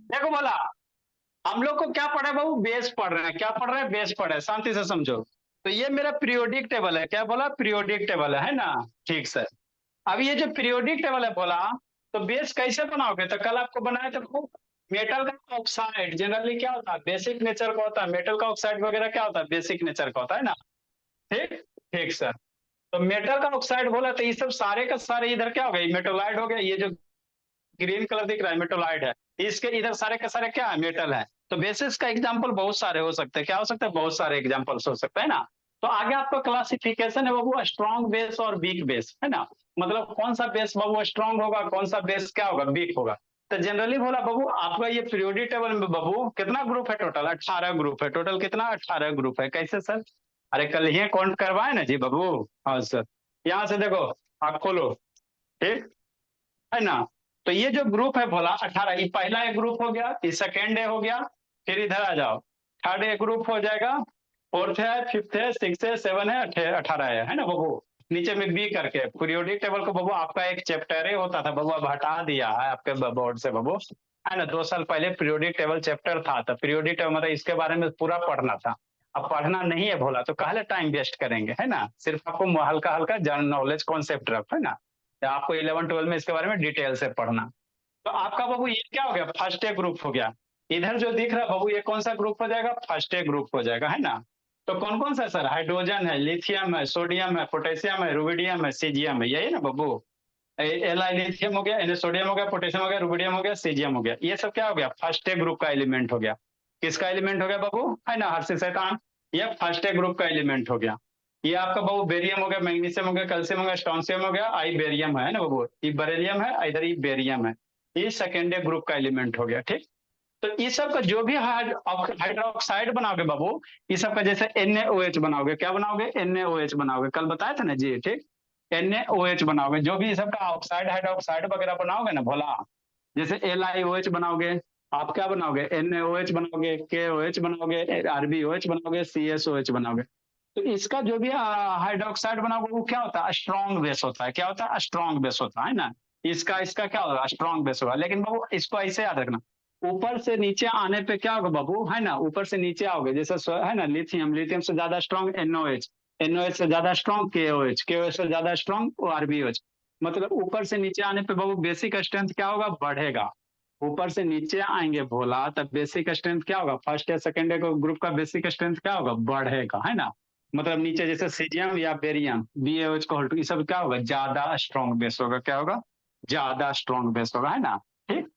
देखो बोला, हम लोग को क्या पढ़े बाबू, बेस पढ़ रहे हैं, क्या पढ़ रहे हैं, बेस पढ़ रहे हैं, शांति से समझो। तो ये मेरा पीरियोडिक टेबल है, क्या बोला, पीरियोडिक टेबल है ना। ठीक सर। अब ये जो पीरियोडिक टेबल है बोला, तो बेस कैसे बनाओगे, तो कल आपको बनाया था मेटल का ऑक्साइड जनरली क्या होता है, बेसिक नेचर का होता है, मेटल का ऑक्साइड वगैरह क्या होता है, बेसिक नेचर का होता है ना। ठीक। ठीक सर। तो मेटल का ऑक्साइड बोला तो ये सब सारे का सारे इधर क्या हो गए, मेटोलाइड हो गया, ये जो ग्रीन कलर दिख रहा है मेटोलाइड है। इसके इधर सारे के सारे क्या है, मेटल है। तो बेसिस का एग्जांपल बहुत सारे हो सकते हैं, क्या हो सकता है, बहुत सारे एग्जांपल्स हो सकते हैं ना। तो आगे आपका क्लासिफिकेशन है बाबू, स्ट्रॉन्ग बेस और वीक बेस है ना। मतलब कौन सा बेस बाबू स्ट्रॉन्ग होगा, कौन सा बेस क्या होगा, वीक होगा। तो जनरली बोला बाबू, आपका ये पीरियोडिक टेबल में बाबू कितना ग्रुप है, टोटल 18 ग्रुप है, टोटल कितना 18 ग्रुप है, कैसे सर। अरे कल ही काउंट करवाए ना जी बाबू। हाँ सर। यहाँ से देखो, आप खोलो। ठीक है ना। तो ये जो ग्रुप है बोला 18, ये पहला एक ग्रुप हो गया, ये सेकेंड ए हो गया। फिर इधर आ जाओ, थर्ड ए ग्रुप हो जाएगा, फोर्थ है, फिफ्थ है, सिक्स है, सेवन है, 18 है ना बाबू। नीचे में बी करके पीरियोडिक टेबल को बाबू आपका एक चैप्टर ही होता था बाबू, अब हटा दिया है आपके बोर्ड से बाबू। है ना, 2 साल पहले पीरियोडिक टेबल चैप्टर था, तो पीरियोडिक टेबल मतलब इसके बारे में पूरा पढ़ना था। अब पढ़ना नहीं है बोला तो काहे टाइम वेस्ट करेंगे, है ना, सिर्फ आपको हल्का हल्का जनरल नॉलेज कॉन्सेप्ट रख, है ना। तो आपको 11 12 में इसके बारे में डिटेल से पढ़ना। तो आपका बाबू ये क्या हो गया, फर्स्ट ए ग्रुप हो गया। इधर जो दिख रहा है बाबू, ये कौन सा ग्रुप हो जाएगा, फर्स्ट ए ग्रुप हो जाएगा, है ना। तो कौन कौन सा सर, हाइड्रोजन है, लिथियम है, सोडियम है, पोटेशियम है, रुबिडियम है, सीजियम है, यही ना बाबू। एल आई लिथियम हो गया, सोडियम हो गया, पोटेशियम हो गया, रुबिडियम हो गया, सीजियम हो गया, ये सब क्या हो गया, फर्स्ट ए ग्रुप का एलिमेंट हो गया। किसका एलिमेंट हो गया बाबू, है ना, हर्ष शैतान। ये फर्स्ट ए ग्रुप का एलिमेंट हो गया। ये आपका बाबू बेरियम हो गया, मैग्नीशियम हो गया, कैल्शियम हो गया, स्ट्रोंशियम हो गया, आई बेरियम है ना बाबू, ये बरेलियम है, इधर ये बेरियम है। ये सेकेंड ए ग्रुप का एलिमेंट हो गया। ठीक। तो इस सब का जो भी हाइड्रोक्साइड बनाओगे बाबू, इस सब का जैसे NaOH बनाओगे, क्या बनाओगे, NaOH बनाओगे, कल बताया था ना जी। ठीक। NaOH बनाओगे, जो भी सब का ऑक्साइड हाइड्रोक्साइड वगैरह बनाओगे ना भोला, जैसे LiOH बनाओगे, आप क्या बनाओगे, NaOH बनाओगे, KOH बनाओगे, RbOH बनाओगे, CSOH बनाओगे। तो इसका जो भी हाइड्रोक्साइड बनाओगे वो क्या होता है, स्ट्रॉन्ग बेस होता है, क्या होता है, स्ट्रॉन्ग बेस होता है ना। इसका इसका क्या होगा, स्ट्रॉन्ग बेस होगा। लेकिन बाबू इसको ऐसे याद रखना, ऊपर से नीचे आने पे क्या होगा बाबू, है ना, ऊपर से नीचे आओगे जैसे है ना, लिथियम, लिथियम से ज्यादा स्ट्रॉन्ग NOH, NOH से ज्यादा स्ट्रॉन्ग KOH, KOH से ज्यादा स्ट्रॉन्ग RbOH। मतलब ऊपर से नीचे आने पे बाबू बेसिक स्ट्रेंथ क्या होगा, बढ़ेगा। ऊपर से नीचे आएंगे भोला तब बेसिक स्ट्रेंथ क्या होगा, फर्स्ट या सेकेंड ग्रुप का बेसिक स्ट्रेंथ क्या होगा, बढ़ेगा, है ना। मतलब नीचे जैसे सीजियम या बेरियम, BaOH को ये सब क्या होगा, ज्यादा स्ट्रॉन्ग बेस होगा, क्या होगा, ज्यादा स्ट्रॉन्ग बेस होगा, है ना। ठीक।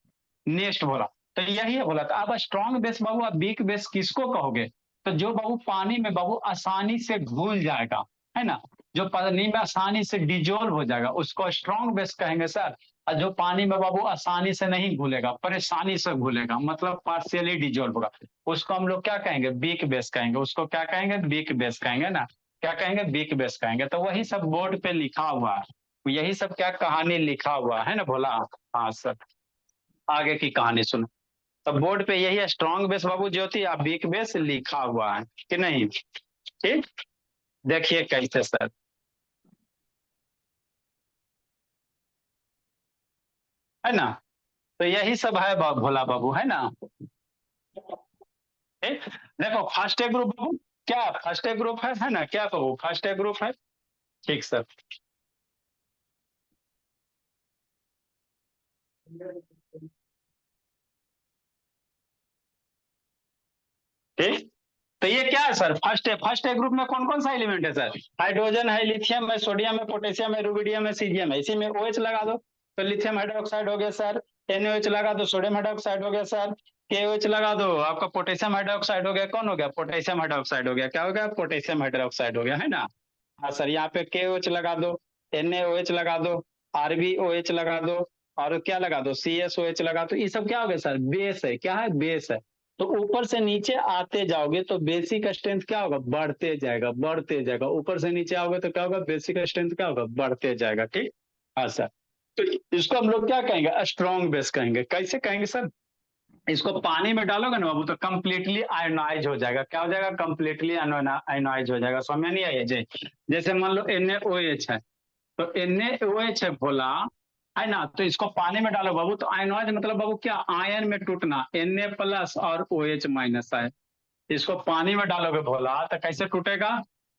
नेक्स्ट बोला, तो यही है बोला, तो अब स्ट्रॉन्ग बेस बाबू, अब वीक बेस किसको कहोगे, तो जो बाबू पानी में बाबू आसानी से घुल जाएगा, है ना, जो पानी में आसानी से डिजोल्व हो जाएगा उसको स्ट्रॉन्ग बेस कहेंगे सर। और जो पानी में बाबू आसानी से नहीं घुलेगा, परेशानी से घुलेगा, मतलब पार्शियली डिजोल्व होगा, उसको हम लोग क्या कहेंगे, वीक बेस कहेंगे, उसको क्या कहेंगे, वीक बेस कहेंगे ना। क्या कहेंगे, वीक बेस कहेंगे। तो वही सब बोर्ड पे लिखा हुआ है, यही सब क्या कहानी लिखा हुआ है ना भोला। हाँ सर। आगे की कहानी सुनो। तो बोर्ड पे यही है, स्ट्रॉन्ग बेस बाबू ज्योति, आप वीक बेस लिखा हुआ है कि नहीं। ठीक। देखिए कैसे सर, है ना। तो यही सब है भोला बाबू, है ना। ठीक। देखो फर्स्ट ए ग्रुप बाबू, क्या फर्स्ट ए ग्रुप है ना, क्या बाबू फर्स्ट ए ग्रुप है। ठीक सर। ठीक। तो ये क्या है सर, फर्स्ट ए ग्रुप में कौन कौन सा एलिमेंट है सर, हाइड्रोजन है, लिथियम है, सोडियम है, पोटेशियम है, रुबिडियम है, सीजियम है, इसी में OH लगा दो तो लिथियम हाइड्रोक्साइड हो गया सर। NaOH लगा दो, सोडियम हाइड्रोक्साइड हो गया सर। KOH लगा दो, आपका पोटेशियम हाइड्रोक्साइड हो गया, कौन हो गया, पोटेशियम हाइड्रोक्साइड हो गया, क्या हो गया, पोटेशियम हाइड्रोक्साइड हो गया, है ना। हाँ सर, यहाँ पे KOH लगा दो, NaOH लगा दो, RbOH लगा दो, और क्या लगा दो, CSOH लगा दो। ये सब क्या हो गया सर, बेस है, क्या है, बेस है। तो ऊपर से नीचे आते जाओगे तो बेसिक स्ट्रेंथ क्या होगा, बढ़ते जाएगा, बढ़ते जाएगा, ऊपर से नीचे आओगे तो क्या होगा, बेसिक स्ट्रेंथ क्या होगा, बढ़ते जाएगा। ठीक। हाँ सर। तो इसको हम लोग क्या कहेंगे, स्ट्रॉन्ग बेस कहेंगे। कैसे कहेंगे सर, इसको पानी में डालोगे ना बाबू तो कंप्लीटली आयोनाइज हो जाएगा, क्या हो जाएगा, कंप्लीटली आयोनाइज हो जाएगा, समझ में नहीं आइए जी। जैसे मान लो NaOH है, तो NaOH है बोला, है ना, तो इसको पानी में डालो बाबू, तो आयनोज मतलब बाबू क्या, आयन में टूटना, Na प्लस और OH माइनस है। इसको पानी में डालोगे भोला तो कैसे टूटेगा,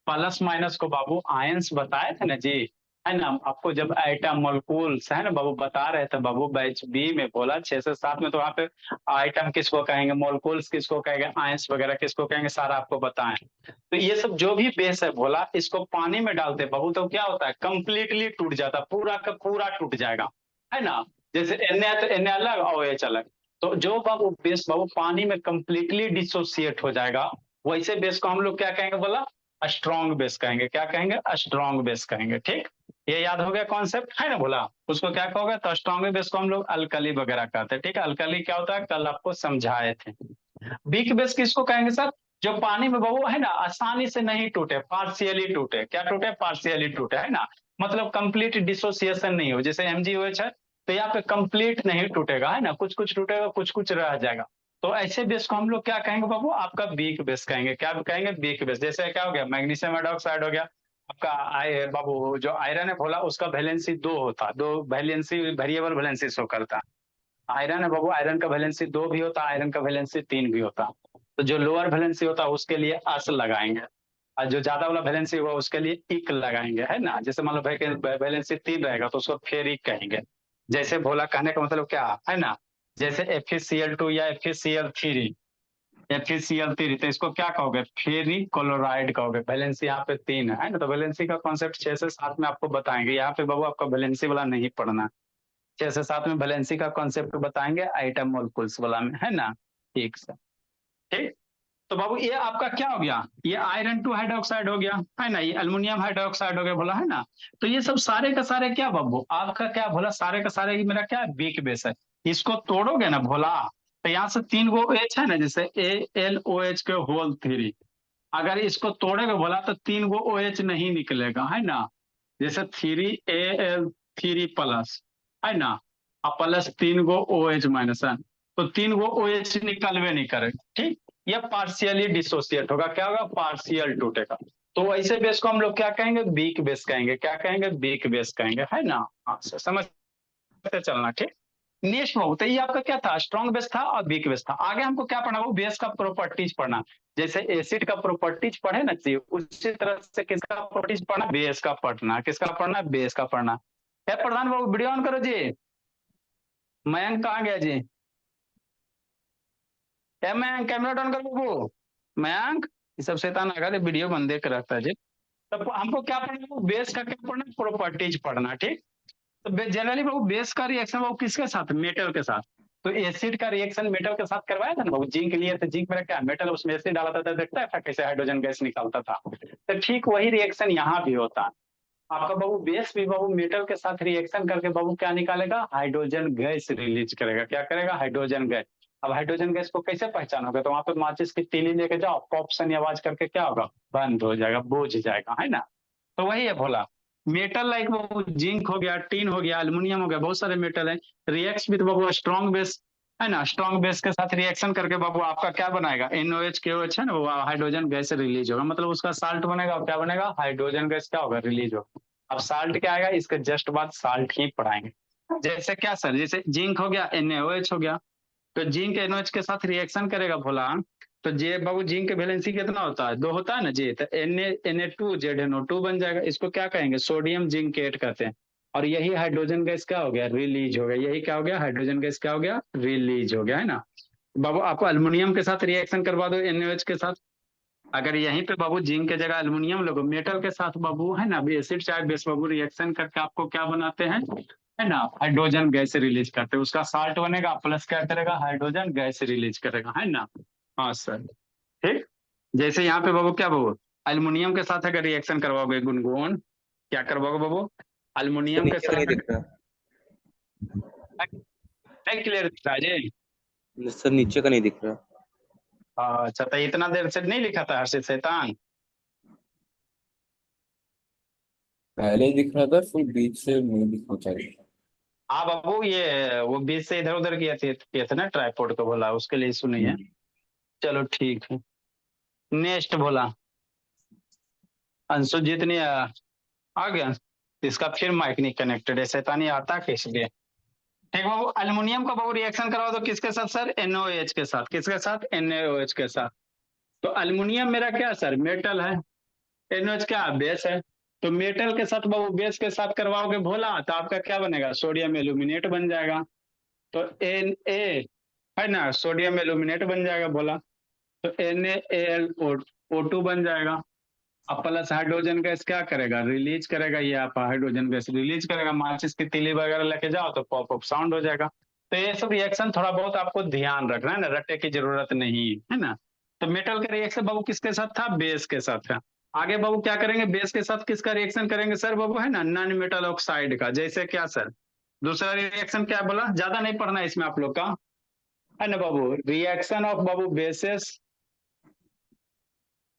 प्लस माइनस को बाबू आयंस बताए थे ना जी, है ना, आपको जब आइटम मोलकूल्स है ना बाबू बता रहे थे बाबू बैच बी में बोला 6 से 7 में, तो वहां पे आइटम किसको कहेंगे, मोलकूल्स किसको कहेंगे, आयंस वगैरह किसको कहेंगे, सारा आपको बताएं। तो ये सब जो भी बेस है बोला, इसको पानी में डालते बाबू तो क्या होता है, कंप्लीटली टूट जाता, पूरा का पूरा टूट जाएगा, है ना। जैसे Na तो Na अलग और OH अलग, तो जो बाबू बेस बाबू पानी में कंप्लीटली डिसोसिएट हो जाएगा, वैसे बेस को हम लोग क्या कहेंगे बोला, स्ट्रॉन्ग बेस कहेंगे, क्या कहेंगे, स्ट्रॉन्ग बेस कहेंगे। ठीक, ये याद हो गया कॉन्सेप्ट, है ना बोला। उसको क्या कहोगे, तो स्ट्रॉन्ग बेस को हम लोग अल्कली वगैरह कहते हैं। ठीक है, अल्कली क्या होता है, कल आपको समझाए थे। वीक बेस किसको कहेंगे सर, जो पानी में बबू है ना आसानी से नहीं टूटे, पार्शियली टूटे, क्या टूटे, पार्शियली टूटे, है ना, मतलब कंप्लीट डिसोसिएशन नहीं हो, जैसे MgOH है, तो यहाँ पे कंप्लीट नहीं टूटेगा, है ना, कुछ कुछ टूटेगा, कुछ कुछ रह जाएगा। तो ऐसे बेस को हम लोग क्या कहेंगे बाबू, आपका वीक बेस कहेंगे, क्या कहेंगे, वीक बेस। जैसे क्या हो गया, मैग्नीशियम हाइड्रोक्साइड हो गया आपका, बाबू जो आयरन है भोला, उसका वैलेंसी 2 होता है, 2 वैलेंसी, वेरिएबल वैलेंसी शो करता है। आयरन है बाबू, आयरन का वैलेंसी 2 भी होता है, आयरन का वैलेंसी 3 भी होता है। तो जो लोअर वैलेंसी होता है उसके लिए अस लगाएंगे, और जो ज्यादा वाला वैलेंसी होगा उसके लिए इक लगाएंगे, है ना। जैसे मान लो वैलेंसी 3 रहेगा तो उसको फेरिक कहेंगे। जैसे भोला कहने का मतलब क्या है ना, जैसे FeCl2 या FeCl3, FeCl3, तो इसको क्या कहोगे, फेरी क्लोराइड कहोगे। वैलेंसी यहाँ पे 3 है ना, तो वैलेंसी का कॉन्सेप्ट 6 से 7 में आपको बताएंगे, यहाँ पे बाबू आपका वैलेंसी वाला नहीं पढ़ना। 6 से 7 में वैलेंसी का कॉन्सेप्ट बताएंगे आइटम मोलकुल्स वाला में, है ना। ठीक सर, ठीक। तो बाबू ये आपका क्या हो गया, ये आयरन 2 हाइड्रोक्साइड हो गया, है ना, ये अल्युमिनियम हाइड्रोक्साइड हो गया बोला, है ना। तो ये सब सारे का सारे क्या बाबू आपका क्या बोला, सारे का सारे की मेरा क्या वीक बेस है। इसको तोड़ोगे ना भोला, तो यहाँ से 3 गो OH है ना, जैसे AlOH के होल 3, अगर इसको तोड़ेगा बोला तो 3 गो OH नहीं निकलेगा, है ना। जैसे 3Al3 प्लस, है ना, और प्लस 3 गो OH माइनस है, तो 3 गो OH निकलवे नहीं करेगा। ठीक, यह पार्शियली डिसोसिएट होगा, क्या होगा, पार्शियल टूटेगा। तो ऐसे बेस को हम लोग क्या कहेंगे, वीक बेस कहेंगे, क्या कहेंगे, वीक बेस कहेंगे, है ना। हाँ समझते चलना। ठीक, नेक्स्ट में होता है, ये आपका क्या था, स्ट्रॉन्ग बेस था और वीक बेस था। आगे हमको क्या पढ़ना, वो बेस का प्रॉपर्टीज पढ़ना। जैसे एसिड का प्रॉपर्टीज पढ़े ना चाहिए, उसी तरह से किसका प्रॉपर्टीज पढ़ना, बेस का पढ़ना, किसका पढ़ना, बेस का पढ़ना है। प्रधान बाबू वीडियो ऑन करो जी। मयंक कहाँ गया जी, है मयंक, कैमरा ऑन करो बाबू। मयंक, ये सब शैतान आगा वीडियो बंद देख रहता है जी। तो हमको क्या पढ़ना, बेस का क्या पढ़ना, प्रॉपर्टीज पढ़ना। ठीक, तो जनरली बाबू बेस का रिएक्शन बाबू किसके साथ, मेटल के साथ। तो एसिड का रिएक्शन मेटल के साथ करवाया था ना बाबू, जिंक लिए तो जिंक मेरा क्या मेटल, उसमें एसिड डाला था, देखता था कैसे हाइड्रोजन गैस निकालता था। तो ठीक वही रिएक्शन यहाँ भी होता है। आपका बाबू बेस भी बाबू मेटल के साथ रिएक्शन करके बाबू क्या निकालेगा, हाइड्रोजन गैस रिलीज करेगा, क्या करेगा, हाइड्रोजन गैस। अब हाइड्रोजन गैस को कैसे पहचानोगे, तो वहां पे माचिस की तीली लेके जाओ, पॉप सन आवाज करके क्या होगा, बंद हो जाएगा, बुझ जाएगा, है ना। तो वही है भोला, मेटल लाइक वो जिंक हो गया, टीन हो गया, एल्युमिनियम हो गया, बहुत सारे मेटल है, reacts with Babu strong base, है ना। स्ट्रॉन्ग बेस के साथ रिएक्शन करके बाबू आपका क्या बनाएगा, NOH KOH है ना, वो हाइड्रोजन गैस रिलीज होगा, मतलब उसका साल्ट बनेगा, क्या बनेगा, हाइड्रोजन गैस क्या होगा, रिलीज होगा। अब साल्ट क्या आएगा, इसके जस्ट बाद साल्ट ही पढ़ाएंगे। जैसे क्या सर, जैसे जिंक हो गया, NaOH हो गया, तो जिंक NOH के साथ रिएक्शन करेगा भोला, तो जे बाबू जिंक के वैलेंसी कितना होता है, 2 होता है ना जी, तो Na2ZNO2 बन जाएगा। इसको क्या कहेंगे, सोडियम जिंकेट कहते हैं। और यही हाइड्रोजन गैस क्या हो गया, रिलीज हो गया, यही क्या हो गया, हाइड्रोजन गैस क्या हो गया, रिलीज हो गया, है ना। बाबू आपको अल्युमिनियम के साथ रिएक्शन करवा दो NaOH के साथ, अगर यहीं पे बाबू जिंक के जगह अल्युमिनियम लोग मेटल के साथ बाबू, है ना, एसिड चाहे बेस बाबू रिएक्शन करके आपको क्या बनाते हैं, है ना, हाइड्रोजन गैस रिलीज करते हैं, उसका साल्ट बनेगा, प्लस क्या करेगा, हाइड्रोजन गैस रिलीज करेगा, है ना। हाँ सर, ठीक। जैसे यहाँ पे बाबू क्या बाबू, अल्युमिनियम के साथ अगर रिएक्शन करवाओगे गुनगुन, क्या करवाओगे बाबू, सर अल्युमिनियम के नीचे का नहीं साथ, दिख रहा। नहीं क्लियर दिख रहा है जी। सर नीचे का नहीं दिख रहा। अच्छा, तो इतना देर से नहीं लिखा था हर्षित शैतान। पहले ही दिख रहा था, फिर बीच से नहीं दिख रहा। हाँ बाबू, ये वो बीच से इधर उधर किया था ना, ट्राईपोर्ट को बोला, उसके लिए इशू नहीं है। चलो ठीक है, नेक्स्ट बोला, अंशु जीत नहीं आ गया। इसका फिर माइक नहीं कनेक्टेड है, शैतानी आता है किस लिए। ठीक बाबू, अल्युमिनियम का बाबू रिएक्शन करवा दो किसके साथ सर, NaOH के साथ, किसके साथ, NaOH के साथ। तो अल्युमिनियम मेरा क्या सर, मेटल है, NaOH क्या बेस है, तो मेटल के साथ बाबू बेस के साथ करवाओगे भोला तो आपका क्या बनेगा, सोडियम एल्यूमिनेट बन जाएगा। तो Na है ना, सोडियम एल्यूमिनेट बन जाएगा बोला, तो NaAlO2 बन जाएगा। अब प्लस हाइड्रोजन गैस क्या करेगा, रिलीज करेगा, ये आप हाइड्रोजन गैस रिलीज करेगा, माचिस की तीली वगैरह लेके जाओ तो पॉप अप साउंड हो जाएगा। तो ये सब रिएक्शन थोड़ा बहुत आपको ध्यान रखना है ना, रट्टे की जरूरत नहीं है ना। तो मेटल का रिएक्शन बाबू किसके साथ था, बेस के साथ था। आगे बाबू क्या करेंगे, बेस के साथ किसका रिएक्शन करेंगे सर बाबू, है ना, नॉन मेटल ऑक्साइड का, जैसे क्या सर, दूसरा रिएक्शन क्या बोला, ज्यादा नहीं पढ़ना है इसमें आप लोग का, है ना बाबू, रिएक्शन ऑफ बाबू बेसिस,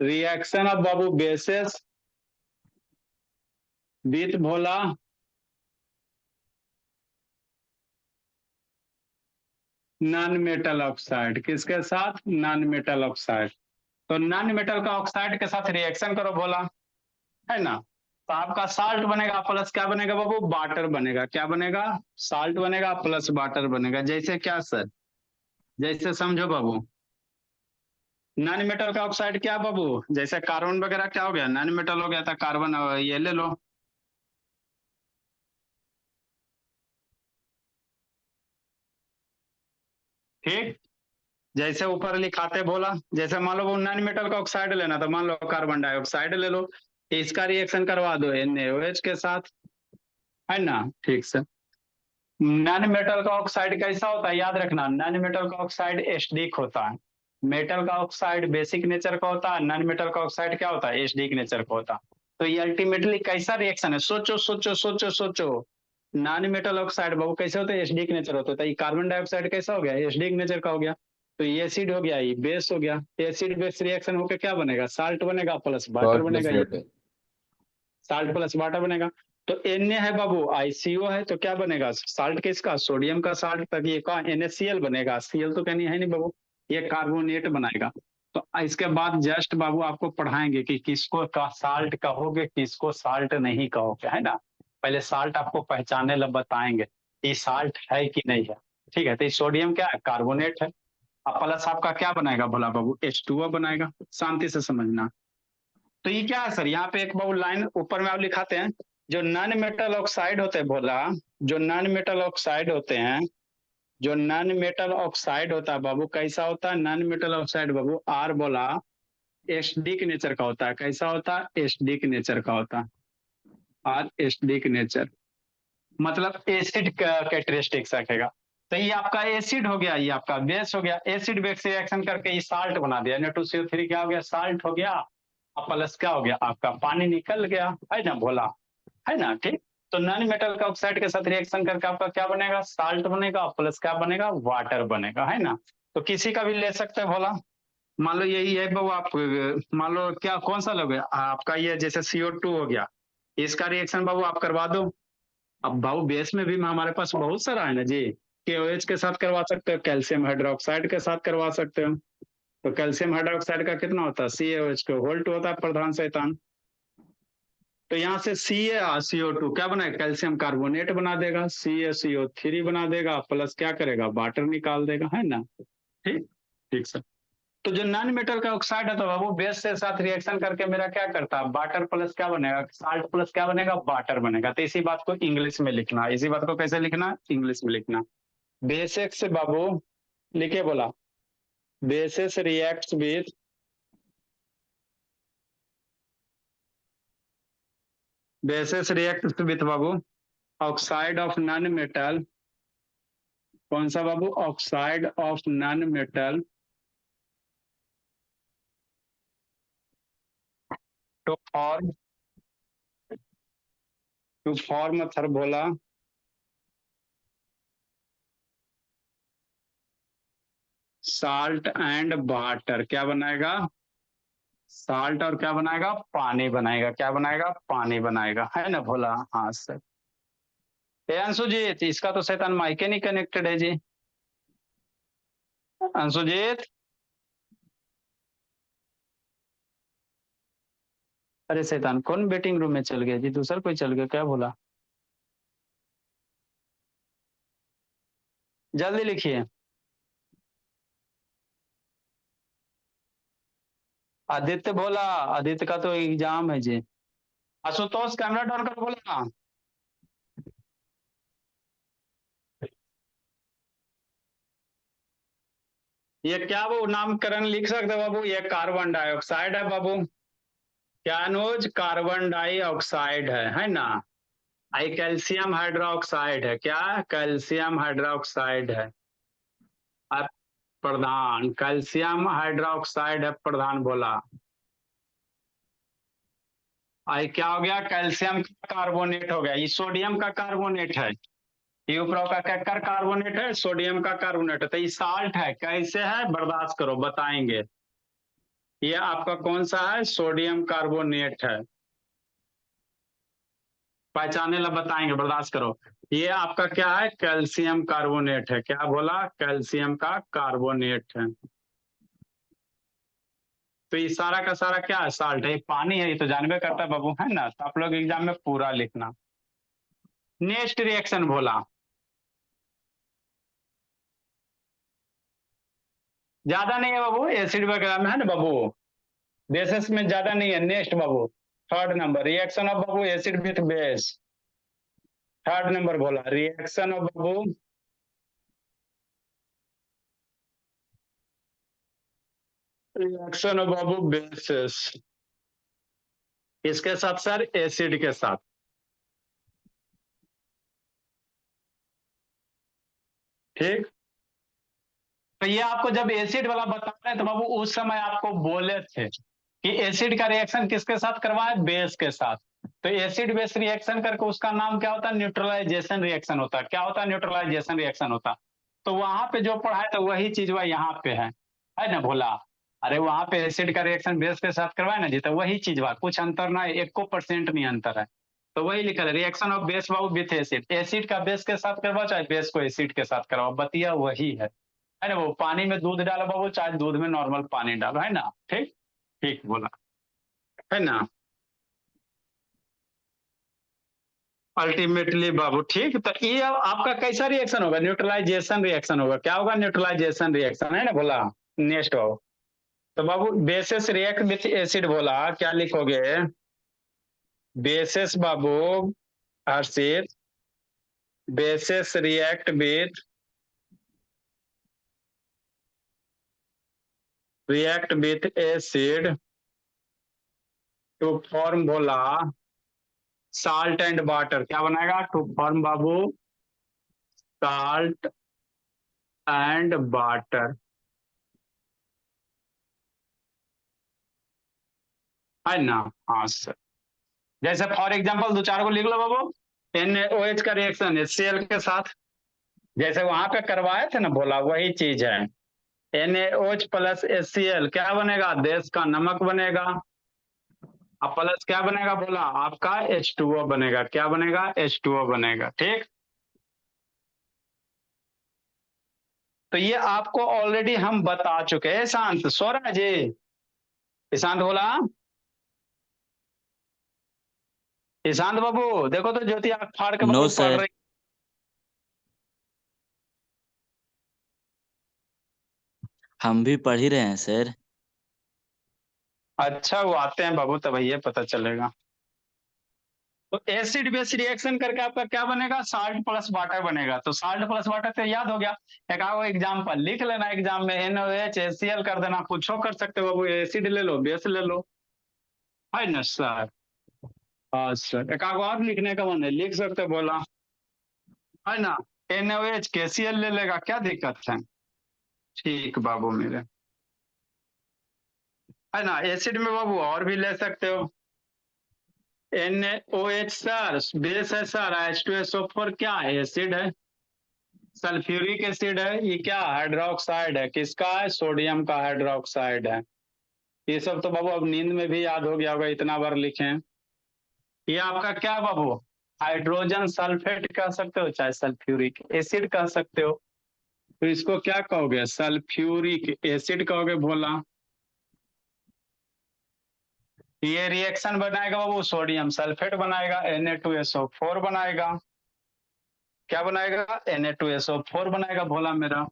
रिएक्शन ऑफ बाबू बेसिस विथ भोला नॉन मेटल ऑक्साइड, किसके साथ, नॉन मेटल ऑक्साइड। तो नॉन मेटल का ऑक्साइड के साथ रिएक्शन करो बोला, है ना, तो आपका साल्ट बनेगा प्लस क्या बनेगा बाबू, वाटर बनेगा, क्या बनेगा, साल्ट बनेगा प्लस वाटर बनेगा। जैसे क्या सर, जैसे समझो बाबू, नॉन मेटल का ऑक्साइड क्या बाबू, जैसे कार्बन वगैरह क्या हो गया, नॉन मेटल हो गया था कार्बन, ये ले लो। ठीक, जैसे ऊपर लिखाते बोला, जैसे मान लो वो नॉन मेटल का ऑक्साइड लेना, तो मान लो कार्बन डाइऑक्साइड ले लो, इसका रिएक्शन करवा दो NaOH के साथ, है ना, ठीक से। नॉन मेटल का ऑक्साइड कैसा होता है, याद रखना, नॉन मेटल का ऑक्साइड एसिडिक होता है, मेटल का ऑक्साइड बेसिक नेचर का होता है, नॉन मेटल का ऑक्साइड क्या होता है, एसिडिक नेचर का होता है। तो ये अल्टीमेटली कैसा रिएक्शन है, सोचो सोचो सोचो सोचो, नॉन मेटल ऑक्साइड बाबू कैसे होता है, एसिडिक नेचर होता है, तो ये कार्बन डाइऑक्साइड कैसा हो गया, एसिडिक नेचर का हो गया। तो ये एसिड हो गया, ये बेस हो गया, एसिड बेस रिएक्शन होकर क्या बनेगा, साल्ट बनेगा प्लस वाटर सॉल्ट प्लस बनेगा, ये वाटर। साल्ट प्लस वाटर बनेगा। तो Na है बाबू, ICO है, तो क्या बनेगा, साल्ट किसका, सोडियम का साल्ट, तक ये का NaCl बनेगा, Cl तो कहनी है नहीं बाबू, ये कार्बोनेट बनाएगा। तो इसके बाद जस्ट बाबू आपको पढ़ाएंगे कि किसको का साल्ट कहोगे, किसको साल्ट नहीं कहोगे, है ना। पहले साल्ट आपको पहचाने लब बताएंगे, ये साल्ट है कि नहीं है। ठीक है, तो ये सोडियम क्या है, कार्बोनेट है। अब प्लस आपका क्या बनाएगा भोला बाबू, H2O बनाएगा, शांति से समझना। तो ये क्या है सर, यहाँ पे एक बाबू लाइन ऊपर में आप लिखाते हैं, जो नॉन मेटल ऑक्साइड होते हैं बोला, जो नॉन मेटल ऑक्साइड होते हैं, जो नॉन मेटल ऑक्साइड होता है बाबू, कैसा होता है नॉन मेटल ऑक्साइड बाबू, आर बोला एसिडिक नेचर का होता है, कैसा होता है, एसिडिक नेचर का होता है, आर एसिडिक नेचर, मतलब एसिड कैरेक्टरिस्टिक्स रखेगा। तो ये आपका एसिड हो गया, ये आपका बेस हो गया, एसिड बेस रिएक्शन करके ये साल्ट बना दिया, Na2CO3 क्या हो गया, साल्ट हो गया। अब प्लस क्या हो गया, आपका पानी निकल गया, है ना भोला, है ना, ठीक। तो नॉन मेटल का ऑक्साइड के साथ रिएक्शन करके आपका क्या बनेगा, साल्ट बनेगा, प्लस क्या बनेगा, वाटर बनेगा, है ना। तो किसी का भी ले सकते हैं भोला, मान लो यही है बाबू, आप मान लो क्या कौन सा लोगे आपका, ये जैसे CO2 हो गया, इसका रिएक्शन बाबू आप करवा दो। अब बाबू बेस में भी हमारे पास बहुत सारा है ना जी, KOH के साथ करवा सकते हो, कैल्शियम हाइड्रोक्साइड के साथ करवा सकते हो। तो कैल्शियम हाइड्रोक्साइड का कितना होता है, CaOH को होल्ट होता है प्रधान शैतान। तो यहाँ से CaCO2 क्या बनाएगा, कैल्शियम कार्बोनेट बना देगा, CaCO3 बना देगा, प्लस क्या करेगा, वाटर निकाल देगा, है ना, ठीक। ठीक सर। तो जो नॉन मेटल का ऑक्साइड है, तो वो बेस से साथ रिएक्शन करके मेरा क्या करता है, वाटर प्लस क्या बनेगा, साल्ट प्लस क्या बनेगा, वाटर बनेगा। तो इसी बात को इंग्लिश में लिखना, इसी बात को कैसे लिखना, इंग्लिश में लिखना। बेसिक से बाबू लिखे बोला, bases reacts with, bases reacts with बाबू ऑक्साइड ऑफ नॉन मेटल, कौन सा बाबू, oxide of non metal, to form, to form थर बोला साल्ट एंड वाटर, क्या बनाएगा, साल्ट और क्या बनाएगा, पानी बनाएगा, क्या बनाएगा, पानी बनाएगा, है ना भोला, हाँ सर। ए अंशुजीत, इसका तो शैतान माइके नहीं कनेक्टेड है जी, अंशुजीत, अरे शैतान, कौन वेटिंग रूम में चल गया जी? दूसरा कोई चल गया क्या? बोला जल्दी लिखिए। आदित्य बोला, आदित्य का तो एग्जाम है जी। आशुतोष कैमरा टर्न कर बोला। ये क्या वो नामकरण लिख सकते हो बाबू? ये कार्बन डाइऑक्साइड है बाबू। क्या अनुज? कार्बन डाइऑक्साइड है ना? आई कैल्शियम हाइड्रोक्साइड है। क्या? कैल्शियम हाइड्रोक्साइड है। अब प्रधान कैल्शियम हाइड्रोक्साइड है, प्रधान बोला। आई क्या हो गया? कैल्शियम का कार्बोनेट हो गया। ये सोडियम का कार्बोनेट है। ये ऊपर का क्या कर कार्बोनेट है? सोडियम का कार्बोनेट है। तो ये साल्ट है। कैसे है? बर्दाश्त करो, बताएंगे। ये आपका कौन सा है? सोडियम कार्बोनेट है। पहचाने ला बताएंगे, बर्दाश्त करो। ये आपका क्या है? कैल्शियम कार्बोनेट है। क्या बोला? कैल्शियम का कार्बोनेट है। तो ये सारा का सारा क्या है? साल्ट है। पानी है, ये तो जानबे करता है बाबू, है ना? तो आप लोग एग्जाम में पूरा लिखना। नेक्स्ट रिएक्शन बोला। ज्यादा नहीं है बाबू, एसिड वगैरह में, है ना बाबू? बेसिस में ज्यादा नहीं है। नेक्स्ट बाबू, थर्ड नंबर रिएक्शन ऑफ बाबू acid with base. Third number बोला रिएक्शन ऑफ बाबू, रिएक्शन ऑफ बाबू बेसिस। इसके साथ सर एसिड के साथ। ठीक। तो ये आपको जब एसिड वाला बता रहे हैं तो बाबू उस समय आपको बोले थे कि एसिड का रिएक्शन किसके साथ करवाए? बेस के साथ। तो एसिड बेस रिएक्शन करके उसका नाम क्या होता है? न्यूट्रलाइजेशन रिएक्शन होता है। क्या होता है? न्यूट्रलाइजेशन रिएक्शन होता। तो वहां पे जो पढ़ा है तो वही चीज वह यहाँ पे है ना भोला? अरे वहां पे एसिड का रिएक्शन बेस के साथ करवाए ना जी, तो वही चीज हुआ, कुछ अंतर ना, 1% नहीं अंतर है। तो वही लिखा है reaction of base Babu with acid. Acid का बेस के साथ करवाओ चाहे बेस को एसिड के साथ करवाओ, बतिया वही है ना? वो पानी में दूध डालो बाबू, चाहे दूध में नॉर्मल पानी डालो, है ना? ठीक। ठीक बोला, है ना? अल्टीमेटली बाबू ठीक। तो ये अब आपका कैसा रिएक्शन होगा? न्यूट्रलाइजेशन रिएक्शन होगा। क्या होगा? न्यूट्रलाइजेशन रिएक्शन, है ना बोला? नेक्स्ट बाबू। तो बाबू बेसिस रिएक्ट विथ एसिड बोला, क्या लिखोगे? बेसिस बाबू Harshit, bases react with acid to form बोला साल्ट एंड वाटर। क्या बनाएगा? टू फॉर्म बाबू साल्ट एंड वाटर, है ना? हाँ सर। जैसे फॉर एग्जांपल दो चार को लिख लो बाबू। NaOH का रिएक्शन HCl के साथ, जैसे वहां पे करवाए थे ना बोला, वही चीज है। NaOH प्लस HCl क्या बनेगा? देश का नमक बनेगा। अब प्लस क्या बनेगा बोला? आपका H2O बनेगा। क्या बनेगा? H2O बनेगा। ठीक। तो ये आपको ऑलरेडी हम बता चुके हैं। शांत सो रहा है जी? ईशांत बोला। ईशांत बाबू देखो तो, ज्योति आंख फाड़ के नो बाबू पढ़ सर, रही। हम भी पढ़ ही रहे हैं सर। अच्छा वो आते हैं बाबू, तब ये पता चलेगा। तो एसिड बेस रिएक्शन करके आपका क्या बनेगा? साल्ट प्लस वाटर बनेगा। तो साल्ट प्लस वाटर तो याद हो गया। एक आओ एग्जाम्पल लिख लेना, एग्जाम में NaOH HCl कर देना, कुछ कर सकते हो बाबू। एसिड ले लो, बेस ले लो, है ना सर? हाँ सर। एक आगो और लिखने का मन है, लिख सकते हो, बोला, है ना? NaOH KCl ले लेगा, क्या दिक्कत है? ठीक बाबू मेरे, है ना? एसिड में बाबू और भी ले सकते हो। NaOH सर बेस है सर, H2SO4 क्या है? एसिड है। सल्फ्यूरिक एसिड है। ये क्या? हाइड्रोक्साइड है। किसका है? सोडियम का हाइड्रोक्साइड है। ये सब तो बाबू अब नींद में भी याद हो गया होगा, इतना बार लिखे हैं। ये आपका क्या बाबू? हाइड्रोजन सल्फेट कह सकते हो, चाहे सल्फ्यूरिक एसिड कह सकते हो। तो इसको क्या कहोगे? सल्फ्यूरिक एसिड कहोगे, बोला। ये रिएक्शन बनाएगा वो सोडियम सल्फेट बनाएगा, Na2SO4 बनाएगा। क्या बनाएगा? Na2SO4 बनाएगा भोला मेरा।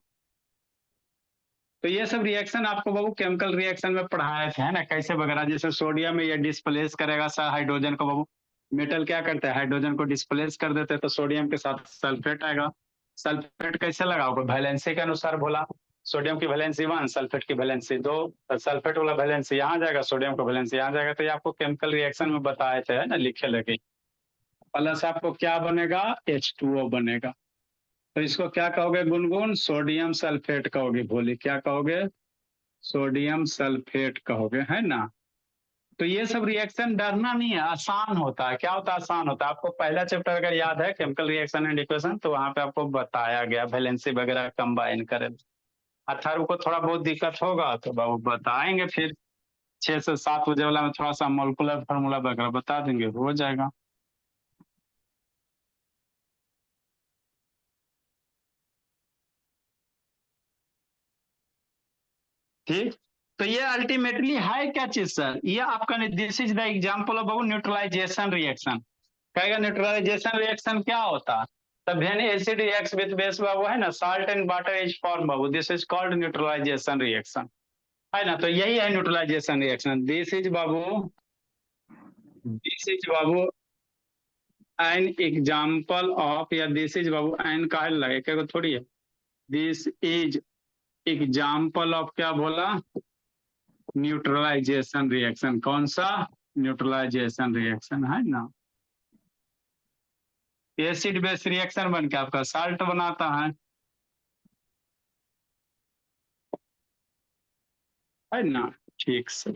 तो ये सब रिएक्शन आपको बाबू केमिकल रिएक्शन में पढ़ाए थे, है ना, कैसे वगैरह। जैसे सोडियम में ये डिस्प्लेस करेगा हाइड्रोजन को बाबू। मेटल क्या करते हैं? हाइड्रोजन को डिस्प्लेस कर देते हैं, तो सोडियम के साथ सल्फेट आएगा। सल्फेट कैसे लगाओगे? वैलेंसी के अनुसार बोला। सोडियम की वैलेंसी 1, सल्फेट की वैलेंसी 2, सल्फेट वाला वैलेंसी यहाँ जाएगा, सोडियम का वैलेंसी यहाँ जाएगा। तो ये आपको केमिकल रिएक्शन में बताए थे, है ना, लिखे लगे। प्लस आपको क्या बनेगा? H2O बनेगा। तो इसको क्या कहोगे गुनगुन? सोडियम सल्फेट कहोगे भोली। क्या कहोगे? सोडियम सल्फेट कहोगे, है ना। तो ये सब रिएक्शन डरना नहीं है, आसान होता है। क्या होता है? आसान होता है। आपको पहला चैप्टर अगर याद है केमिकल रिएक्शन एंड इक्वेशन, तो वहां पे आपको बताया गया वैलेंसी वगैरह कंबाइन करें। अथर्व को थोड़ा बहुत दिक्कत होगा तो वो बताएंगे, फिर 6 से 7 बजे वाला में थोड़ा सा मोलिकुलर फार्मूला वगैरह बता देंगे, हो जाएगा। ठीक। तो ये अल्टीमेटली है क्या चीज सर? ये आपका this is the example of neutralization reaction. कहेगा न्यूट्रलाइजेशन रिएक्शन क्या होता है? तब when acid reacts with base बाबू, है ना, salt and water is form बाबू, this is called neutralization reaction, है ना। तो यही है न्यूट्रलाइजेशन रिएक्शन। दिस इज बाबू एन एग्जांपल ऑफ, या दिस इज बाबू एन का लगे क्या थोड़ी है। दिस इज एग्जांपल ऑफ क्या बोला? Neutralisation reaction. कौन सा? न्यूट्रलाइजेशन रिएक्शन, है ना। एसिड बेस रिएक्शन बन के आपका साल्ट बनाता है ना। ठीक से।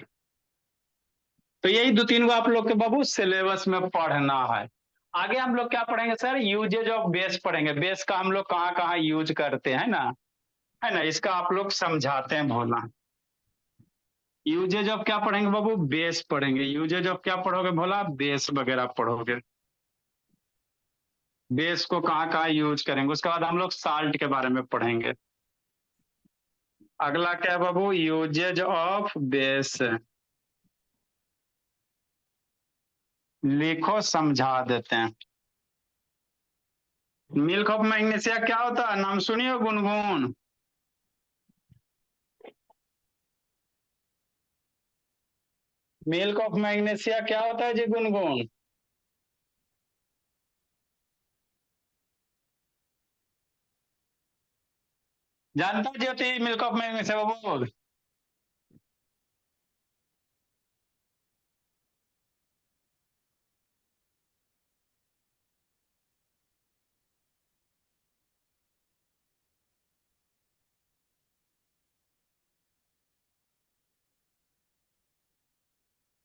तो यही 2-3 गो आप लोग के बाबू सिलेबस में पढ़ना है। आगे हम लोग क्या पढ़ेंगे सर? यूजेज ऑफ बेस पढ़ेंगे। बेस का हम लोग कहाँ कहाँ यूज करते हैं ना, है ना, इसका आप लोग समझाते हैं भोला। यूजेज ऑफ क्या पढ़ेंगे बाबू? बेस पढ़ेंगे। यूजेज ऑफ क्या पढ़ोगे भोला? बेस वगैरह पढ़ोगे। बेस को कहाँ कहाँ यूज करेंगे। उसके बाद हम लोग साल्ट के बारे में पढ़ेंगे। अगला क्या है बाबू? Usage of base. लिखो, समझा देते हैं। मिल्क ऑफ मैग्नीशिया क्या होता है? नाम सुनिए गुनगुन। मिल्क ऑफ मैग्नीशिया क्या होता है जी गुनगुन? जानता है ज्योति मिल्क ऑफ मैग्नीशिया बाबू?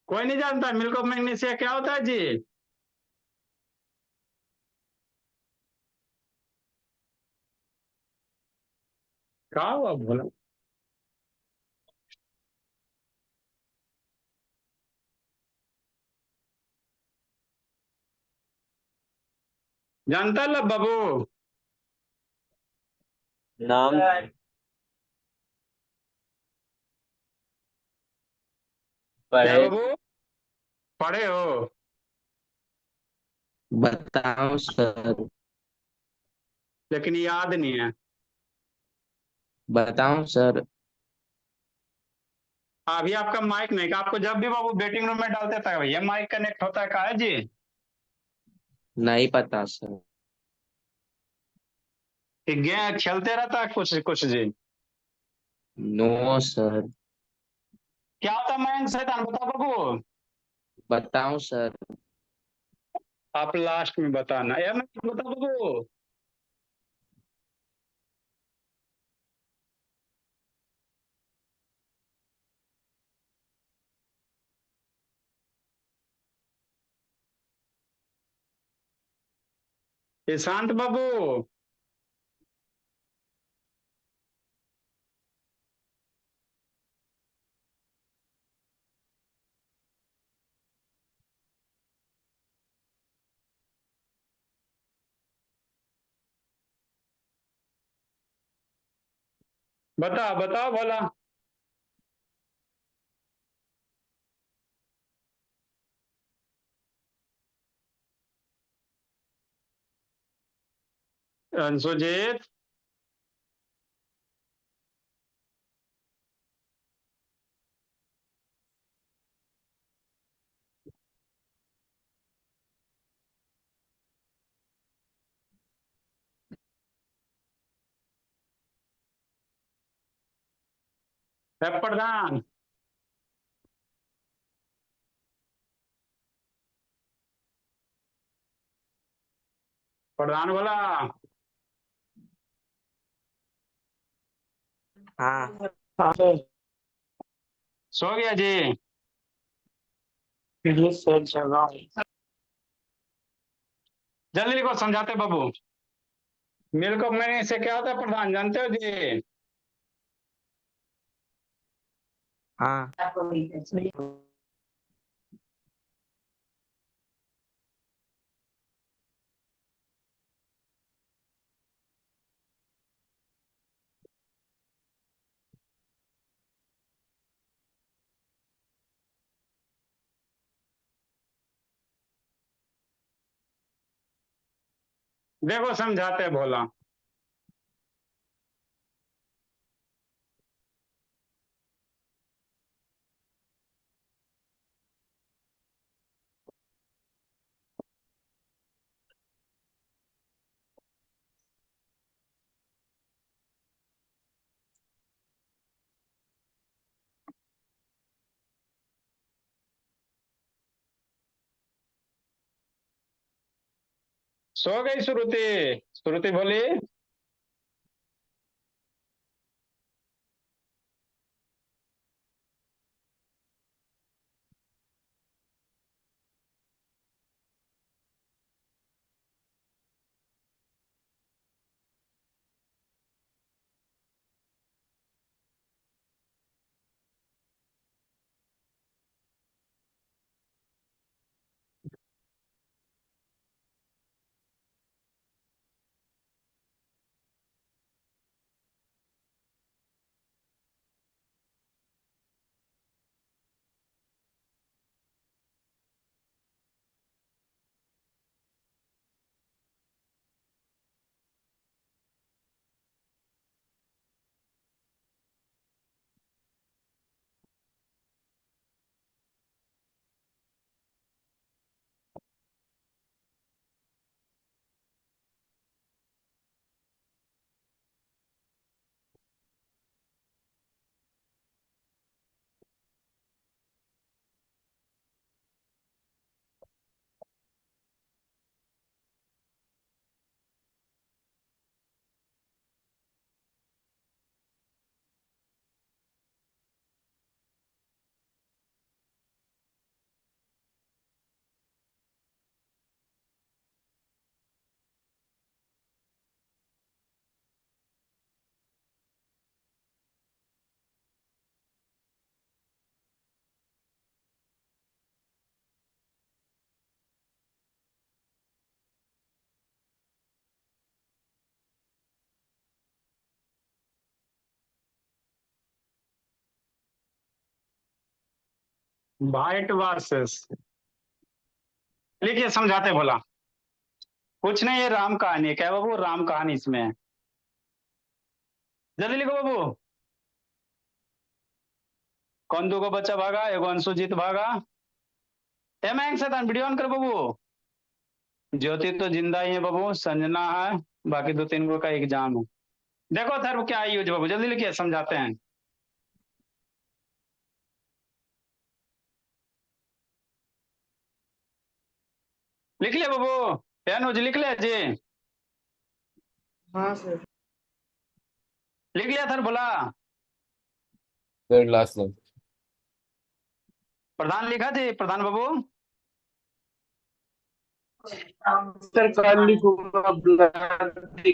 कोई नहीं जानता मिल्क ऑफ मैग्नीशिया क्या होता है जी? क्या हुआ बोला? जानता है बाबू? नाम क्या पढ़े। बाबू? पढ़े हो? बताओ सर। लेकिन याद नहीं है। बताओ सर। अभी आपका माइक नहीं का, आपको जब भी बाबू वेटिंग रूम में डालते था भैया माइक कनेक्ट होता है, कहा है जी? नहीं पता सर। कि गेम खेलते रहता है कुछ कुछ जी? No sir. क्या होता है मयंक शैतान? बताओ बाबू। बताओ सर। आप लास्ट में बताना यार, मैं बताओ बाबू। ईशांत बाबू। बताओ बताओ भोला। अंशुजीत, प्रधान, प्रधान बोला। हाँ सो गया जी। सर जगा। जल्दी लिखो, समझाते बाबू। मेरे को मैंने से क्या होता है प्रधान, जानते हो जी? हाँ देखो समझाते भोला। सो गई श्रुति। श्रुति बोली। White versus. लिखिए समझाते भोला। कुछ नहीं, ये राम कहानी है। क्या बाबू, राम कहानी इसमें है। जल्दी लिखो बाबू। कौन दो को बच्चा भागा, एगो अंशुजीत भागा। मैं शैतान वीडियो ऑन कर बाबू। ज्योति तो जिंदा ही है बाबू, संजना है, बाकी दो तीन गो का एग्जाम है। देखो सर क्या यूज बाबू, जल्दी लिखिए समझाते हैं। लिख लिया बाबू। अनुज लिख लिया जी। हाँ सर। लिख लिया सर बोला। Sir last line. प्रधान लिखा जी, प्रधान बाबू। सर कल लिखूंगा जल्दी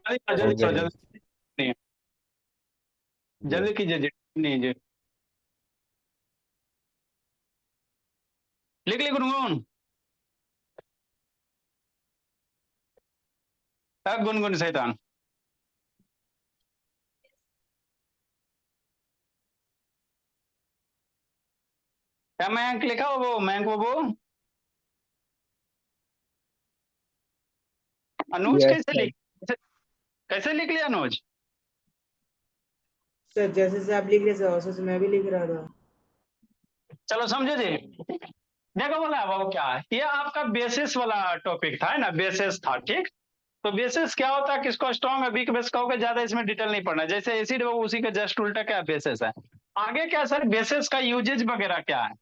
ओके करो सर। जल्दी। नहीं, जल्दी कीजिए जी। नहीं जी। लिख ली गुनगुन। गुनगुन शैतान। क्या मयंक लिखा हो वो मयंक बाबू? अनुज यस कैसे सर। लिख कैसे लिख लिया अनुज? सर जैसे से आप लिख रहे थे वैसे से मैं भी लिख रहा था। चलो समझे जी। देखो बोला बाबू क्या है, ये आपका बेसिस वाला टॉपिक था, है ना, बेसिस था, ठीक। तो बेसिस क्या होता है, किसको स्ट्रॉन्ग है वीक बेस कहोगे, ज्यादा इसमें डिटेल नहीं पढ़ना है। जैसे एसिड वो उसी का जस्ट उल्टा क्या बेसिस है। आगे क्या सर, बेसिस का यूजेज वगैरह क्या है।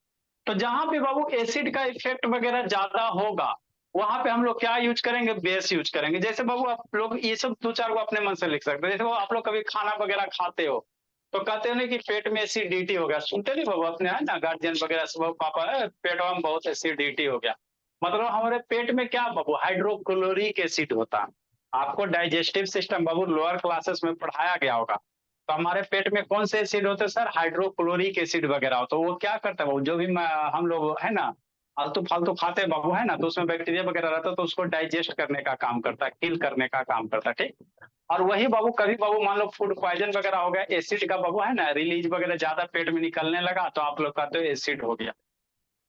तो जहां पे बाबू एसिड का इफेक्ट वगैरह ज्यादा होगा, वहां पे हम लोग क्या यूज करेंगे, बेस यूज करेंगे। जैसे बाबू आप लोग ये सब दो चार को अपने मन से लिख सकते हो। जैसे वो आप लोग कभी खाना वगैरह खाते हो तो कहते हो ना कि पेट में एसिडिटी हो गया, सुनते नहीं बाबू अपने, है ना, गार्जियन वगैरह से, बाबू पापा पेट में बहुत एसिडिटी हो गया। मतलब हमारे पेट में क्या बाबू, हाइड्रोक्लोरिक एसिड होता है। आपको डाइजेस्टिव सिस्टम बाबू लोअर क्लासेस में पढ़ाया गया होगा। तो हमारे पेट में कौन से एसिड होते हैं सर, हाइड्रोक्लोरिक एसिड वगैरह होता है। वो क्या करता है बाबू, जो भी हम लोग है ना फालतू फालतू खाते हैं बाबू, है ना, तो उसमें बैक्टीरिया वगैरह रहता है, तो उसको डाइजेस्ट करने का काम करता है, किल करने का काम करता है, ठीक। और वही बाबू कभी बाबू मान लो फूड पॉइजन वगैरह हो गया, एसिड का बाबू है ना रिलीज वगैरह ज्यादा पेट में निकलने लगा, तो आप लोग कहते हो एसिड हो गया।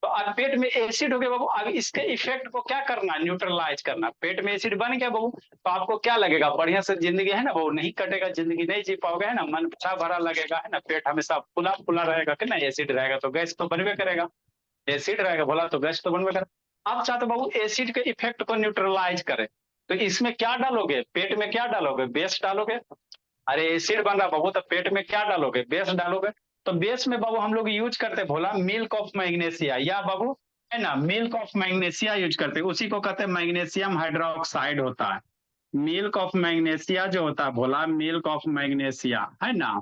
तो अब पेट में एसिड हो गया बाबू, अब इसके इफेक्ट को क्या करना, न्यूट्रलाइज करना। पेट में एसिड बन गया बाबू, तो आपको क्या लगेगा, बढ़िया से जिंदगी है ना बाबू, नहीं कटेगा, जिंदगी नहीं जी पाओगे, है ना, मन भरा भरा लगेगा, है ना, पेट हमेशा फुला फुला रहेगा कि ना, एसिड रहेगा तो गैस तो बनबे करेगा। एसिड रहेगा बोला तो गैस तो बनबे करेगा। आप चाहते बाबू एसिड के इफेक्ट को न्यूट्रलाइज करे, तो इसमें क्या डालोगे, पेट में क्या डालोगे, बेस डालोगे। अरे एसिड बन रहा बाबू, तो पेट में क्या डालोगे, बेस डालोगे। तो बेस में बाबू हम लोग यूज करते भोला मिल्क ऑफ मैग्नेशिया, या बाबू है ना मिल्क ऑफ मैग्नेशिया यूज करते, उसी को कहते हैं मैग्नीशियम हाइड्रोक्साइड होता है। मिल्क ऑफ मैग्नेशिया जो होता है भोला, मिल्क ऑफ मैग्नेशिया, है ना,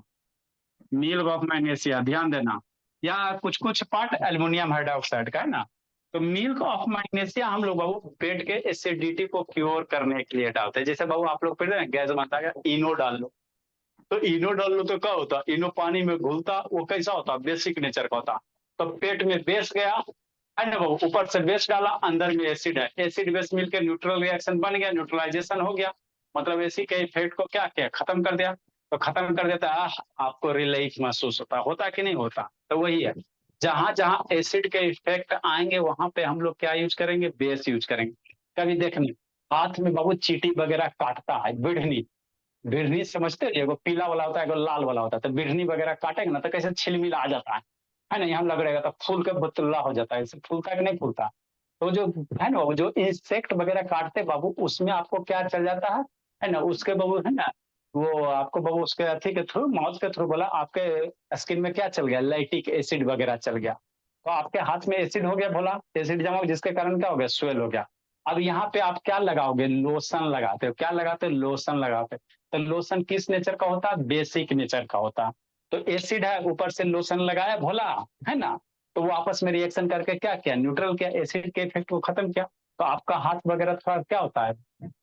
मिल्क ऑफ मैग्नेशिया ध्यान देना, या कुछ कुछ पार्ट एल्युमिनियम हाइड्रोक्साइड का, है ना। तो मिल्क ऑफ मैग्नेशिया हम लोग बाबू पेट के एसिडिटी को क्योर करने के लिए डालते हैं। जैसे बाबू आप लोग फिर गैस बनता है, इनो डाल लो, तो इनो डाल लो तो क्या होता, इनो पानी में घुलता, वो कैसा होता, बेसिक नेचर का होता। तो पेट में बेस गया, है ना बाबू, ऊपर से बेस डाला, अंदर में एसिड है, एसिड बेस मिलकर न्यूट्रल रिएक्शन बन गया, न्यूट्रलाइजेशन हो गया, मतलब एसिड के इफेक्ट को क्या किया, खत्म कर दिया। तो खत्म कर देता है, आपको रिलीफ महसूस होता कि नहीं होता। तो वही है, जहां जहां एसिड के इफेक्ट आएंगे वहां पे हम लोग क्या यूज करेंगे, बेस यूज करेंगे। कभी देखने हाथ में बाबू चीटी वगैरह काटता है, बिढ़नी, बिढ़नी समझते हो, एगो पीला वाला होता है, एगो लाल वाला होता है। तो बिढ़नी वगैरह काटेंगे ना तो कैसे छिलमिल आ जाता है ना, यहाँ लगेगा तो फूल के बतुल्ला हो जाता है, इसे फूलता कि नहीं फूलता। तो जो है ना जो इंसेक्ट वगैरह काटते बाबू, उसमें आपको क्या चल जाता है ना, उसके बाबू है ना, वो आपको बाबू उसके अथी के थ्रू, माउथ के थ्रू बोला, आपके स्किन में क्या चल गया, लैक्टिक एसिड वगैरह चल गया। तो आपके हाथ में एसिड हो गया बोला, एसिड जमा, जिसके कारण क्या हो गया, स्वेल हो गया। अब यहाँ पे आप क्या लगाओगे, लोशन लगाते हो, क्या लगाते हो, लोशन लगाते हो। तो लोशन किस नेचर का होता है, बेसिक नेचर का होता है। तो एसिड है, ऊपर से लोशन लगाया भोला, है ना, तो वो आपस में रिएक्शन करके क्या किया, न्यूट्रल किया, एसिड के इफेक्ट को खत्म किया। तो आपका हाथ वगैरह थोड़ा क्या होता है,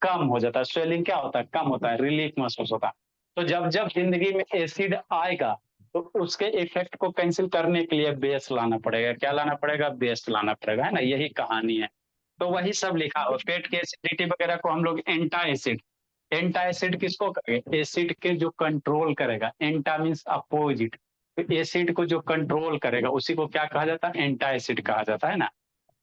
कम हो जाता है, स्वेलिंग क्या होता है, कम होता है, रिलीफ महसूस होता है। तो जब जब जिंदगी में एसिड आएगा, तो उसके इफेक्ट को कैंसिल करने के लिए बेस लाना पड़ेगा, क्या लाना पड़ेगा, बेस लाना पड़ेगा, है ना, यही कहानी है। तो वही सब लिखा हो, पेट के एसिडिटी वगैरह को हम लोग एंटा एसिड, एंटा एसिड किसको कहेंगे, एसिड के जो कंट्रोल करेगा, एंटा मीन्स अपोजिट, तो एसिड को जो कंट्रोल करेगा उसी को क्या कहा जाता है, एंटा एसिड कहा जाता है ना।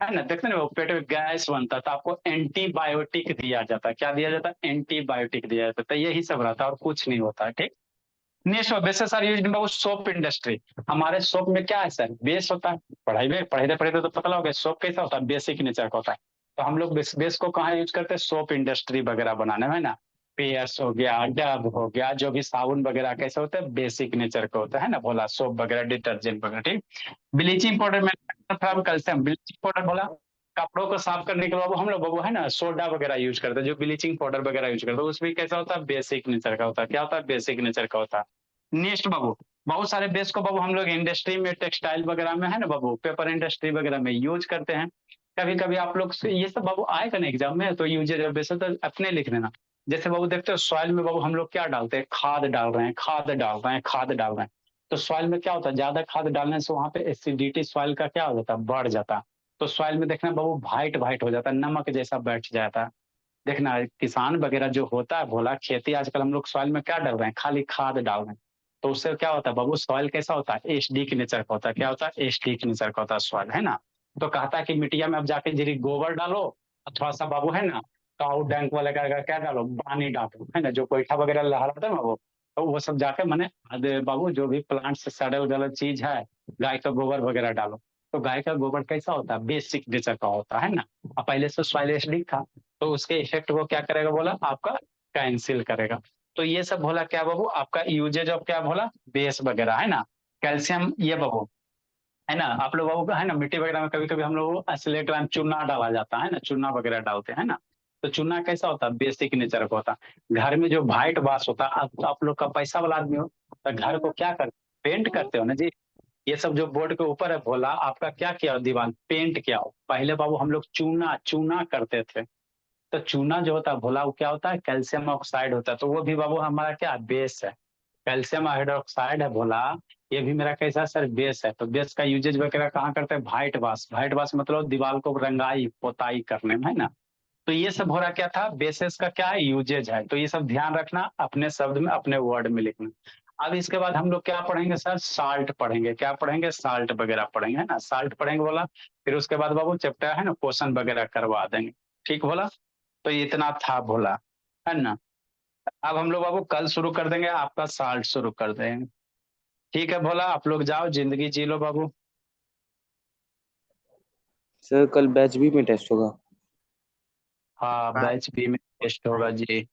देखते ना वो पेट में गैस बनता है तो आपको एंटीबायोटिक दिया जाता है, क्या दिया जाता है, एंटीबायोटिक दिया जाता है। तो यही सब रहता है और कुछ नहीं होता है, ठीक। Next bases are used in soap industry. हमारे सोप में क्या है सर, बेस होता है, पढ़ाई पढ़े तो पता होगा सोप कैसा होता है, बेसिक नेचर का होता है। तो हम लोग बेस को कहाँ यूज करते हैं, सोप इंडस्ट्री वगैरह बनाने में, है ना। पेयर्स हो गया, डब हो गया, जो भी साबुन वगैरह कैसे होता है, बेसिक नेचर का होता है ना, बोला सोप वगैरह, डिटर्जेंट वगैरह, ठीक। ब्लीचिंग पाउडर में कैल्शियम, ब्लीचिंग पाउडर बोला, कपड़ों को साफ करने के बाद हम लोग बाबू है ना सोडा वगैरह यूज करते हैं, जो ब्लीचिंग पाउडर वगैरह यूज करते हैं, उसमें कैसा होता है, बेसिक नेचर का होता है, क्या होता है, बेसिक नेचर का होता है। नेक्स्ट बाबू, बहुत सारे बेस को बाबू हम लोग इंडस्ट्री में, टेक्सटाइल वगैरह में, है ना बाबू, पेपर इंडस्ट्री वगैरह में यूज करते हैं। कभी कभी आप लोग से ये सब बाबू आएगा ना एग्जाम में, तो यूजेज बेस तो अपने लिख देना। जैसे बाबू देखते हो सॉइल में बाबू हम लोग क्या डालते हैं, खाद डाल रहे हैं, खाद डाल रहे हैं, खाद डाल रहे हैं। तो सॉइल में क्या होता है, ज्यादा खाद डालने से वहां पे एसिडिटी सॉइल का क्या हो जाता है, बढ़ जाता है। तो सॉइल में देखना बाबू वाइट वाइट हो जाता है, नमक जैसा बैठ जाता है। देखना किसान वगैरह जो होता है भोला, खेती आजकल हम लोग सॉइल में क्या डाल रहे हैं, खाली खाद डाल रहे हैं। तो उससे क्या होता है बाबू, सॉइल कैसा होता है, एसिडिक नेचर का होता है। क्या होता है, एसिडिक नेचर का होता है सॉइल, है ना। तो कहता है कि मिट्टिया में अब जाके जरी गोबर डालो और थोड़ा सा बाबू है ना काउ डंक वाला का क्या डालो, पानी डालो, है ना, जो कोयठा वगैरह लहराता है ना वो, तो वो सब जाके मैंने बाबू जो भी प्लांट से सड़े उड़े चीज है, गाय का गोबर वगैरह डालो। तो गाय का गोबर कैसा होता है, बेसिक नेचर का होता है ना। अब पहले से सॉइल एसिडिक था, तो उसके इफेक्ट को क्या करेगा बोला, आपका कैंसिल करेगा। तो ये सब बोला क्या बाबू, आपका यूजेज ऑफ क्या बोला, बेस वगैरह, है ना। कैल्शियम ये बाबू, है ना, आप लोग बाबू है ना, मिट्टी वगैरह में कभी कभी हम लोग स्लेट में चूना डाला जाता है ना, चूना वगैरह डालते हैं ना। तो चूना कैसा होता है, बेसिक नेचर का होता है। घर में जो व्हाइट वाश होता है, आप लोग का पैसा वाला आदमी हो तो घर को क्या करते, पेंट करते हो ना जी। ये सब जो बोर्ड के ऊपर है भोला, आपका क्या किया हो, दीवार पेंट किया हो। पहले बाबू हम लोग चूना चूना करते थे। तो चूना जो होता है भोला, वो क्या होता है, कैल्शियम ऑक्साइड होता है। तो वो भी बाबू हमारा क्या बेस है, कैल्शियम हाइड्रोक्साइड है भोला, ये भी मेरा कैसा सर, बेस है। तो बेस का यूजेज वगैरह कहाँ करते हैं, व्हाइट वाश। व्हाइट वाश मतलब दीवार को रंगाई पोताई करने में, है ना। तो ये सब हो रहा क्या था, बेसिस का क्या है, यूजेज है। तो ये सब ध्यान रखना, अपने शब्द में अपने वर्ड में लिखना। अब इसके बाद हम लोग क्या पढ़ेंगे सर, साल्ट पढ़ेंगे। क्या पढ़ेंगे, साल्ट वगैरह पढ़ेंगे, है ना, साल्ट पढ़ेंगे बोला। फिर उसके बाद बाबू चैप्टर है ना, क्वेश्चन वगैरह करवा देंगे, ठीक बोला। तो इतना था भोला, है ना। अब हम लोग बाबू कल शुरू कर देंगे, आपका साल्ट शुरू कर देंगे। ठीक है भोला, आप लोग जाओ जिंदगी जी लो बाबू। सर कल बैच बी में टेस्ट होगा। हाँ बैच बी में टेस्ट होगा जी।